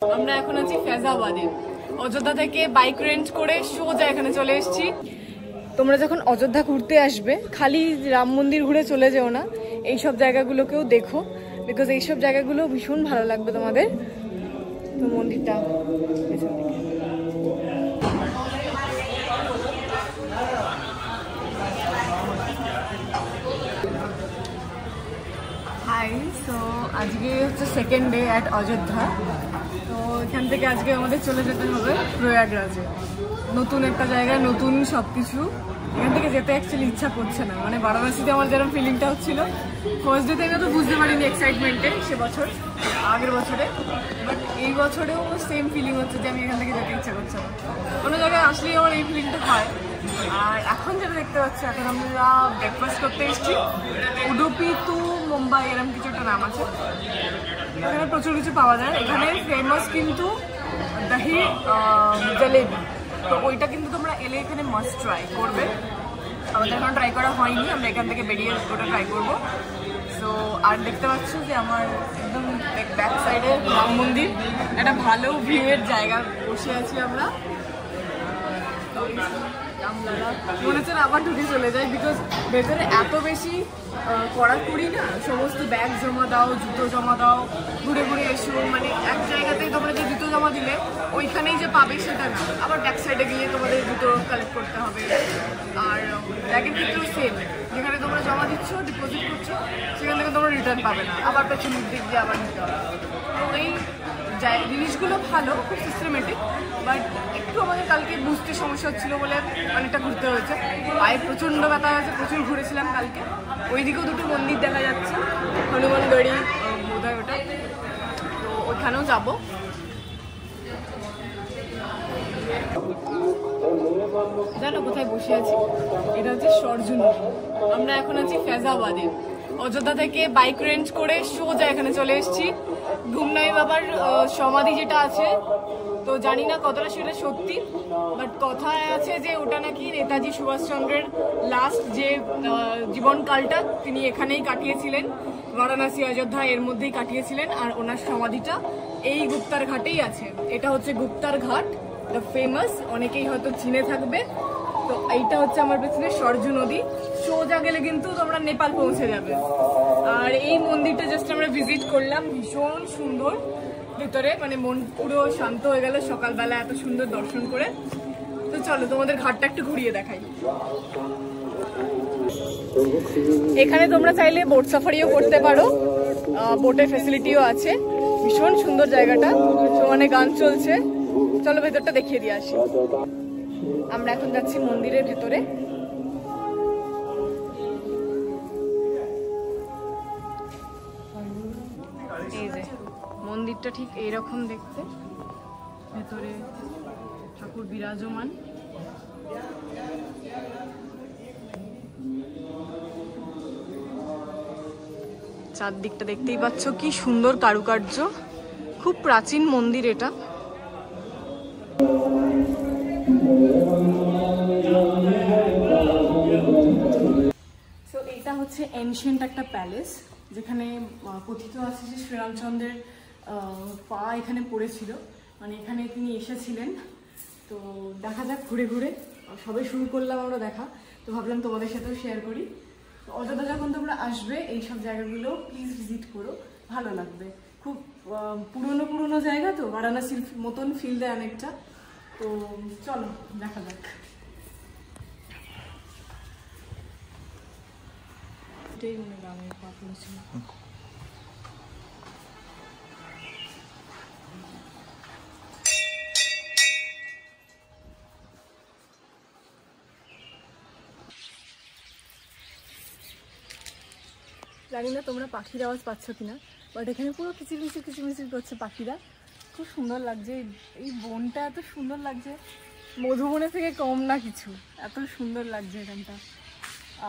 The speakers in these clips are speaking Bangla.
আমরা এখন আছি ফেজাবাদে। অযোধ্যা থেকে বাইক রেন্ট করে সোজা এখানে চলে এসেছি। তোমরা যখন অযোধ্যা ঘুরতে আসবে খালি রাম মন্দির ঘুরে চলে যেও না, এইসব জায়গাগুলোকেও দেখো, বিকজ এইসব জায়গাগুলো ভীষণ ভালো লাগবে তোমাদের। তো মন্দিরটা পেছন দিকে। হাই, সো আজকে হচ্ছে সেকেন্ড ডে অ্যাট অযোধ্যা। তো এখান থেকে আজকে আমাদের চলে যেতে হবে প্রয়াগরাজে। নতুন একটা জায়গায় নতুন সব কিছু। এখান থেকে যেতে অ্যাকচুয়ালি ইচ্ছা করছে না, মানে বারাণসীতে আমার যেরকম ফিলিংটা হচ্ছিল ফার্স্ট ডে থেকে, তো বুঝতে পারিনি এক্সাইটমেন্টে সে বছর, আগের বছরে, বাট এই বছরেও সেম ফিলিং হচ্ছে যে আমি এখান থেকে যেতে ইচ্ছা করছে না। কোনো জায়গায় আসলেই আমার এই ফিলিংটা হয়। আর এখন যেটা দেখতে পাচ্ছি, এখন আমরা ব্রেকফাস্ট করতে এসেছি উডুপি টু মুম্বাই, এরকম কিছু একটা নাম আছে। এখানে প্রচুর কিছু পাওয়া যায়। এখানে ফেমাস কিন্তু দহি জলেবি, তো ওইটা কিন্তু তোমরা এলে এখানে মাস্ট ট্রাই করবে। আমাদের এখন ট্রাই করা হয়নি, আমরা এখান থেকে বেরিয়ে ওটা ট্রাই করবো। সো আর দেখতে পাচ্ছ যে আমার একদম ব্যাক সাইডে রাম মন্দির, একটা ভালো ভিউয়ের জায়গা বসে আছি আমরা। মনে হচ্ছে না আবার ঢুকে চলে যায়, বিকজ ভেতরে এত বেশি কড়াকড়ি না, সমস্ত ব্যাগ জমা দাও, জুতো জমা দাও, ঘুরে ঘুরে এসো, মানে এক জায়গাতেই তোমরা যে জুতো জমা দিলে ওইখানেই যে পাবে সেটা না, আবার ব্যাক সাইডে গিয়ে তোমাদের জুতো কালেক্ট করতে হবে। আর ব্যাগের ক্ষেত্রেও সেম, যেখানে তোমরা জমা দিচ্ছ, ডিপোজিট করছো, সেখান থেকে তোমরা রিটার্ন পাবে না, আবার পেছনের দিক দিয়ে আবার নিতে হবে। তো এই জিনিসগুলো ভালো, খুব সিস্টেমেটিক, বাট একটু আমাদের কালকে বুঝতে সমস্যা হচ্ছিলো বলে অনেকটা ঘুরতে হয়েছে। পায়ে প্রচণ্ড ব্যথা হয়েছে, প্রচুর ঘুরেছিলাম কালকে। ওইদিকেও দুটো মন্দির দেখা যাচ্ছে, হনুমানগড়ি বোধহয় ওটা, তো ওইখানেও যাবো। জানো কোথায় বসে আছি? এটা হচ্ছে সরজু নদী। আমরা এখন আছি ফেজাবাদে। অযোধ্যা থেকে বাইক রেন্ট করে সোজা এখানে চলে এসেছি। ঘুমনাই বাবার সমাধি যেটা আছে, তো জানি না কতটা সেটা সত্যি, বাট কথায় আছে যে ওটা নাকি নেতাজি সুভাষচন্দ্রের লাস্ট যে জীবনকালটা তিনি এখানেই কাটিয়েছিলেন, বারাণসী অযোধ্যা এর মধ্যেই কাটিয়েছিলেন। আর ওনার সমাধিটা এই গুপ্তার ঘাটেই আছে। এটা হচ্ছে গুপ্তার ঘাট, দ্য ফেমাস, অনেকেই হয়তো চিনে থাকবে। তো এইটা হচ্ছে আমার পেছনে সরজু নদী। সোজা গেলে কিন্তু তোমরা নেপাল পৌঁছে যাবে। আর এই মন্দিরটা জাস্ট আমরা ভিজিট করলাম, ভীষণ সুন্দর ভেতরে, মানে মন পুরো শান্ত হয়ে গেল সকালবেলা এত সুন্দর দর্শন করে। তো চলো তোমাদের ঘাটটা একটু ঘুরিয়ে দেখাই। এখানে তোমরা চাইলে বোট সাফারিও করতে পারো, বোটের ফেসিলিটিও আছে। ভীষণ সুন্দর জায়গাটা, মানে গান চলছে। চলো ভেতরটা দেখিয়ে দিয়ে আসি। আমরা এখন যাচ্ছি মন্দিরের ভেতরে। এই যে মন্দিরটা ঠিক এইরকম দেখতে, ভেতরে ঠাকুর বিরাজমান। চারদিকটা দেখতেই পাচ্ছ কি সুন্দর কারুকার্য, খুব প্রাচীন মন্দির এটা। সো এটা হচ্ছে এনশিয়েন্ট একটা প্যালেস, যেখানে কথিত আছে যে শ্রীরামচন্দ্রের পা এখানে পড়েছিল, মানে এখানে তিনি এসেছিলেন। তো দেখা যাক ঘুরে ঘুরে, সবে শুরু করলাম আমরা দেখা, তো ভাবলাম তোমাদের সাথেও শেয়ার করি। তো অযোধ্যা যখন তোমরা আসবে এইসব জায়গাগুলো প্লিজ ভিজিট করো, ভালো লাগবে। খুব পুরনো পুরনো জায়গা, তো বারাণসীর মতন ফিল দেয় অনেকটা। তো চলো দেখা যাক। এটাই মনে গ্রামের পাপড় ছিল। জানি না তোমরা পাখির আওয়াজ পাচ্ছ কিনা, বাট এখানে পুরো কিচিরমিচির কিচিরমিচির করছে পাখিরা। খুব সুন্দর লাগছে, এই বনটা এত সুন্দর লাগছে, মধুবনের থেকে কম না কিছু, এত সুন্দর লাগছে এখানটা।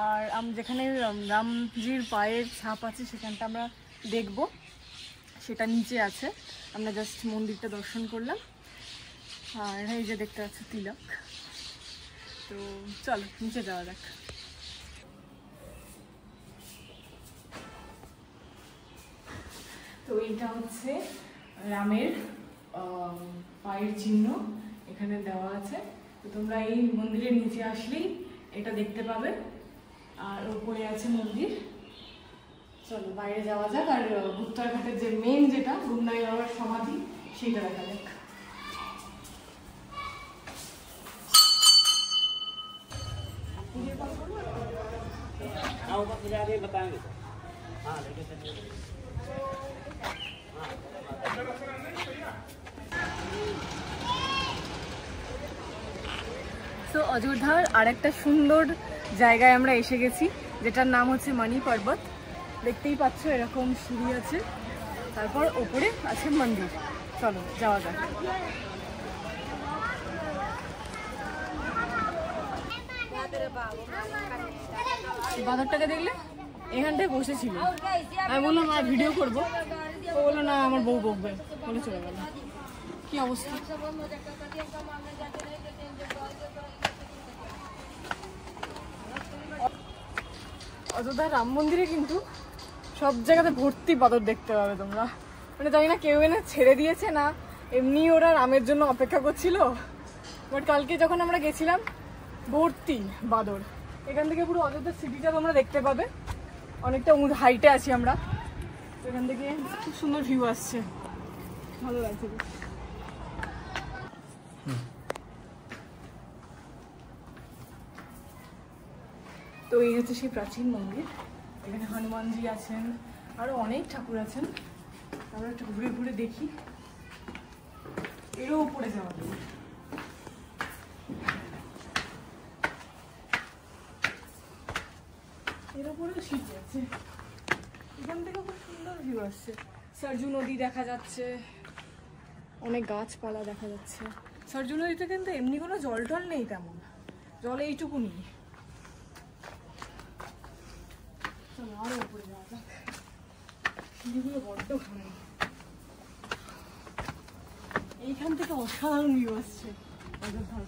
আর যেখানে রামজির পায়ের ছাপ আছে সেখানটা আমরা দেখব, সেটা নিচে আছে। আমরা জাস্ট মন্দিরটা দর্শন করলাম। আর এই যে দেখতে পাচ্ছ তিলক। তো চলো নিচে যাওয়া যাক। তো এইটা হচ্ছে রামের মায়ের চিহ্ন এখানে দেওয়া আছে। তো তোমরা এই মন্দিরের নিচে আসলেই এটা দেখতে পাবে, আর উপরে আছে মন্দির। চলো বাইরে যাওয়া যাক, আর গুপ্তারঘাটের যে মেন যেটা গুমনাই বাবার সমাধি সেইটা দেখা যাক। তো অযোধ্যার আরেকটা সুন্দর জায়গায় আমরা এসে গেছি, যেটার নাম হচ্ছে মানি পর্বত। দেখতেই পাচ্ছ এরকম সিঁড়ি আছে, তারপর ওপরে আছে মন্দির। চলো যাওয়া যাক। বাঁদরটাকে দেখলে এখানটায় বসেছিল, আমি বললাম আর ভিডিও করবো, ও বললো না আমার বউ বকবে বলে চলে গেল। কি অবস্থা! অযোধ্যার রাম মন্দিরে কিন্তু সব জায়গাতে ভর্তি বাদর দেখতে পাবে তোমরা। মানে জানি না কেউ এনে ছেড়ে দিয়েছে না এমনি ওরা রামের জন্য অপেক্ষা করছিল, বাট কালকে যখন আমরা গেছিলাম ভর্তি বাদর। এখান থেকে পুরো অযোধ্যা সিটিটা তোমরা দেখতে পাবে, অনেকটা হাইটে আছি আমরা। এখান থেকে খুব সুন্দর ভিউ আসছে, ভালো লাগছে। তো এই হচ্ছে সেই প্রাচীন মন্দির, এখানে হনুমানজি আছেন, আরো অনেক ঠাকুর আছেন। আমরা একটু ঘুরে ঘুরে দেখি। এরও উপরে যাওয়া যাবে, এর উপরেও সিঁড়ি আছে। এখান থেকে খুব সুন্দর ভিউ আসছে, সরজু নদী দেখা যাচ্ছে, অনেক গাছপালা দেখা যাচ্ছে। সরজু নদীতে কিন্তু এমনি কোনো জল টল নেই তেমন, জল এইটুকুনি। আরো উপরে যাওয়া যাক, সিঁড়িগুলো বড্ড ভালো। এইখান থেকে অসাধারণ ভিউ আসছে অযোধ্যার।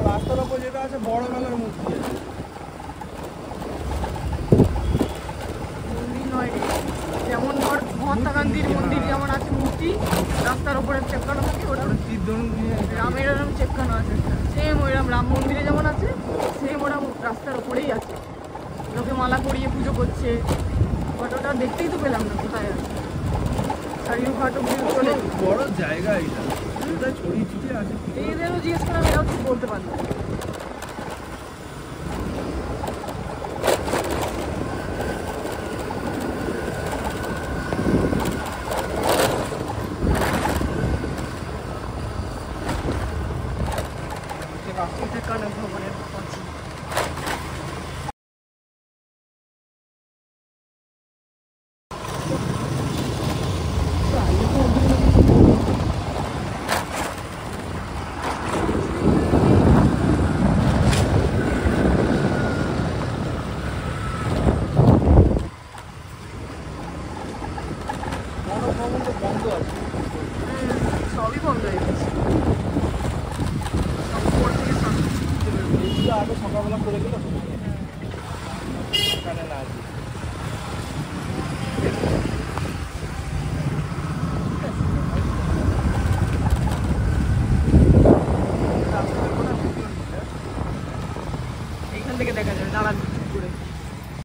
রাস্তার উপর যেটা আছে বড় মেলার মূর্তি মন্দির নয়, যেমন ধর মহাত্মা গান্ধীর মন্দির যেমন আছে মূর্তি, রাস্তার উপরে চেপকানো থাকে, ওরা রামের ওরকম চেপকানো আছে সেম ওইরকম। রাম মন্দিরে যেমন আছে সেম ওরা রাস্তার উপরেই আছে, লোকে মালা পরিয়ে পুজো করছে। বাট ওটা দেখতেই তো পেলাম না কোথায় আছে। সারিও ঘাট চলে বড় জায়গা, এটা ছড়িয়ে ছিটিয়ে আছে। এদেরও জিজ্ঞেস করলাম, এরাও ঠিক বলতে পারলো। কনক ভবনের পাশে সবই বন্ধ হয়ে গেছে। আগে সকালবেলা করে গেল এখানে না আছে। এইখান থেকে দেখা যাবে দাঁড়ান করে।